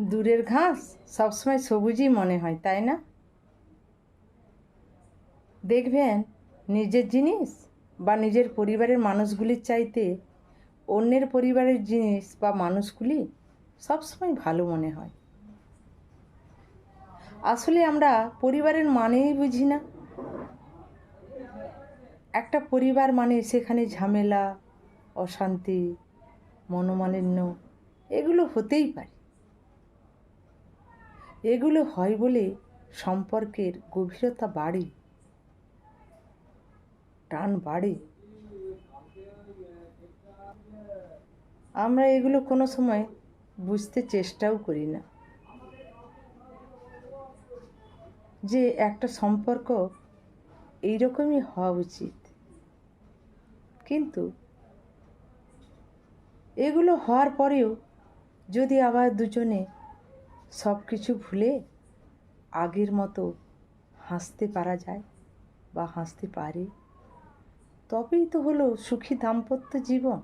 দূরের ঘাস সবসময় সবুজই মনে হয়, তাই না? দেখবেন নিজের জিনিস বা নিজের পরিবারের মানুষগুলির চাইতে অন্যের পরিবারের জিনিস বা মানুষগুলি সবসময় ভালো মনে হয়। আসলে আমরা পরিবারের মানেই বুঝি না। একটা পরিবার মানে সেখানে ঝামেলা, অশান্তি, মনোমালিন্য এগুলো হতেই পারে। এগুলো হয় বলে সম্পর্কের গভীরতা বাড়ে, টান বাড়ে। আমরা এগুলো কোনো সময় বুঝতে চেষ্টাও করি না যে একটা সম্পর্ক এইরকমই হওয়া উচিত। কিন্তু এগুলো হওয়ার পরেও যদি আবার দুজনে সব কিছু ভুলে আগের মতো হাসতে পারা যায় বা হাসতে পারে, তবেই তো হলো সুখী দাম্পত্য জীবন।